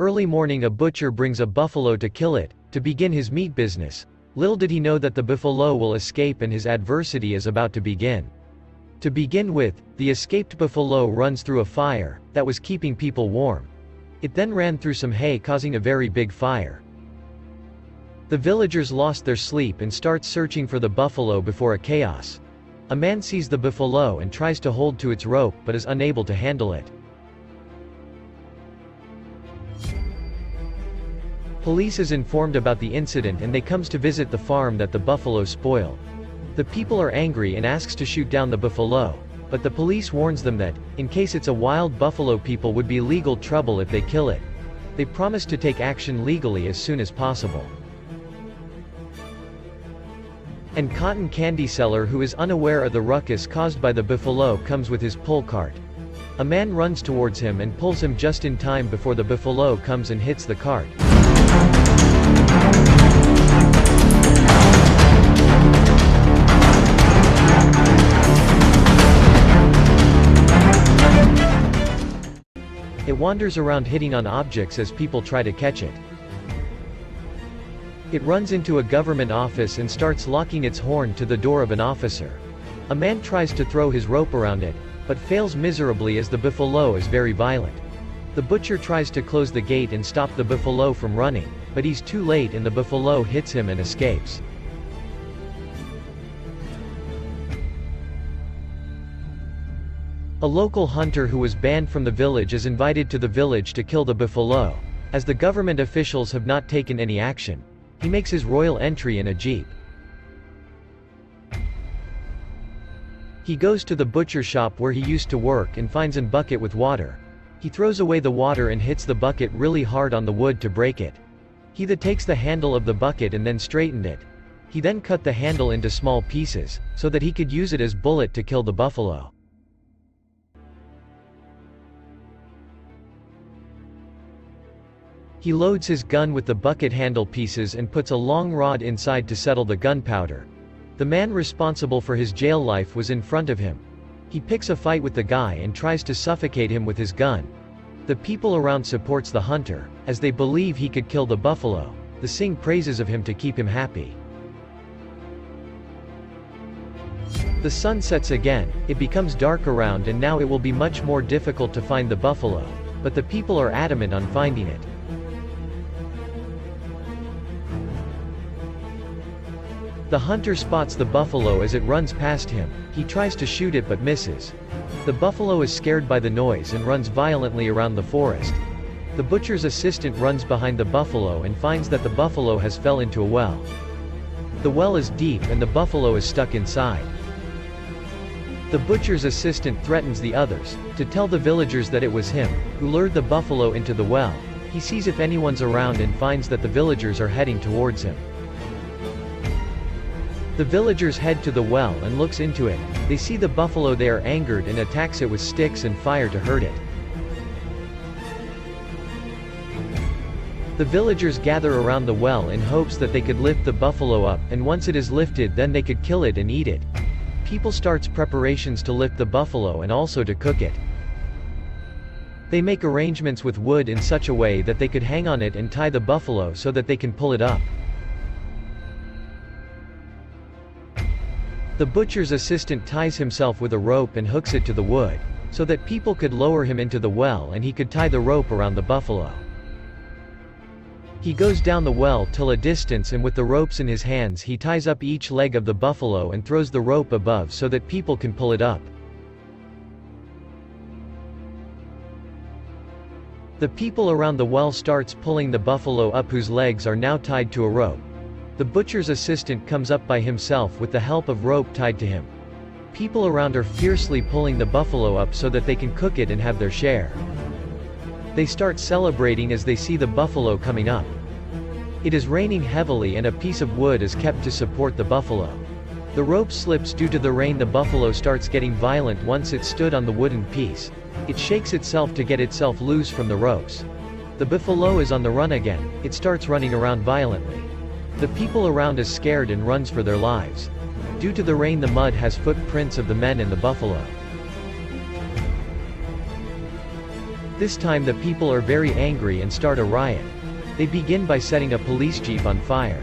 Early morning a butcher brings a buffalo to kill it, to begin his meat business. Little did he know that the buffalo will escape and his adversity is about to begin. To begin with, the escaped buffalo runs through a fire that was keeping people warm. It then ran through some hay, causing a very big fire. The villagers lost their sleep and start searching for the buffalo before a chaos. A man sees the buffalo and tries to hold to its rope but is unable to handle it. Police is informed about the incident and they comes to visit the farm that the buffalo spoiled. The people are angry and asks to shoot down the buffalo, but the police warns them that, in case it's a wild buffalo, people would be legal trouble if they kill it. They promise to take action legally as soon as possible. And cotton candy seller, who is unaware of the ruckus caused by the buffalo, comes with his pull cart. A man runs towards him and pulls him just in time before the buffalo comes and hits the cart. It wanders around hitting on objects as people try to catch it. It runs into a government office and starts locking its horn to the door of an officer. A man tries to throw his rope around it, but fails miserably as the buffalo is very violent. The butcher tries to close the gate and stop the buffalo from running, but he's too late and the buffalo hits him and escapes. A local hunter who was banned from the village is invited to the village to kill the buffalo. As the government officials have not taken any action, he makes his royal entry in a jeep. He goes to the butcher shop where he used to work and finds a bucket with water. He throws away the water and hits the bucket really hard on the wood to break it. He then takes the handle of the bucket and then straightened it. He then cut the handle into small pieces, so that he could use it as bullet to kill the buffalo. He loads his gun with the bucket handle pieces and puts a long rod inside to settle the gunpowder. The man responsible for his jail life was in front of him. He picks a fight with the guy and tries to suffocate him with his gun. The people around supports the hunter, as they believe he could kill the buffalo. They sing praises of him to keep him happy. The sun sets again, it becomes dark around and now it will be much more difficult to find the buffalo, but the people are adamant on finding it. The hunter spots the buffalo as it runs past him. He tries to shoot it but misses. The buffalo is scared by the noise and runs violently around the forest. The butcher's assistant runs behind the buffalo and finds that the buffalo has fell into a well. The well is deep and the buffalo is stuck inside. The butcher's assistant threatens the others, to tell the villagers that it was him who lured the buffalo into the well. He sees if anyone's around and finds that the villagers are heading towards him. The villagers head to the well and looks into it. They see the buffalo. They are angered and attacks it with sticks and fire to hurt it. The villagers gather around the well in hopes that they could lift the buffalo up, and once it is lifted then they could kill it and eat it. People starts preparations to lift the buffalo and also to cook it. They make arrangements with wood in such a way that they could hang on it and tie the buffalo so that they can pull it up. The butcher's assistant ties himself with a rope and hooks it to the wood, so that people could lower him into the well and he could tie the rope around the buffalo. He goes down the well till a distance and with the ropes in his hands he ties up each leg of the buffalo and throws the rope above so that people can pull it up. The people around the well starts pulling the buffalo up whose legs are now tied to a rope. The butcher's assistant comes up by himself with the help of rope tied to him. People around are fiercely pulling the buffalo up so that they can cook it and have their share. They start celebrating as they see the buffalo coming up. It is raining heavily and a piece of wood is kept to support the buffalo. The rope slips due to the rain. The buffalo starts getting violent once it stood on the wooden piece. It shakes itself to get itself loose from the ropes. The buffalo is on the run again. It starts running around violently. The people around is scared and runs for their lives. Due to the rain, the mud has footprints of the men and the buffalo. This time the people are very angry and start a riot. They begin by setting a police jeep on fire.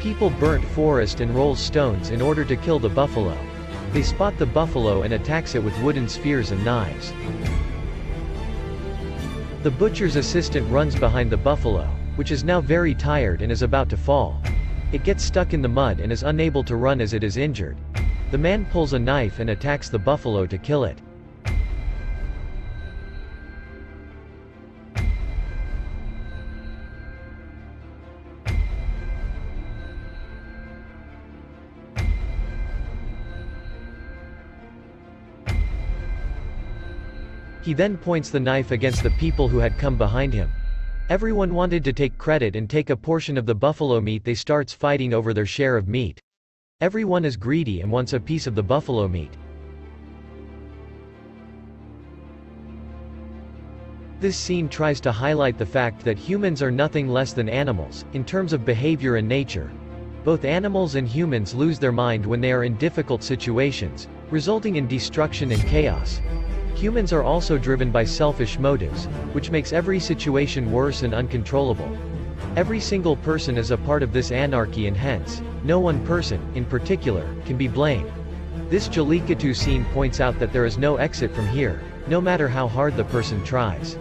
People burnt forest and rolls stones in order to kill the buffalo. They spot the buffalo and attacks it with wooden spears and knives. The butcher's assistant runs behind the buffalo, which is now very tired and is about to fall. It gets stuck in the mud and is unable to run as it is injured. The man pulls a knife and attacks the buffalo to kill it. He then points the knife against the people who had come behind him. Everyone wanted to take credit and take a portion of the buffalo meat. They starts fighting over their share of meat. Everyone is greedy and wants a piece of the buffalo meat. This scene tries to highlight the fact that humans are nothing less than animals, in terms of behavior and nature. Both animals and humans lose their mind when they are in difficult situations, resulting in destruction and chaos. Humans are also driven by selfish motives, which makes every situation worse and uncontrollable. Every single person is a part of this anarchy and hence, no one person, in particular, can be blamed. This Jallikattu scene points out that there is no exit from here, no matter how hard the person tries.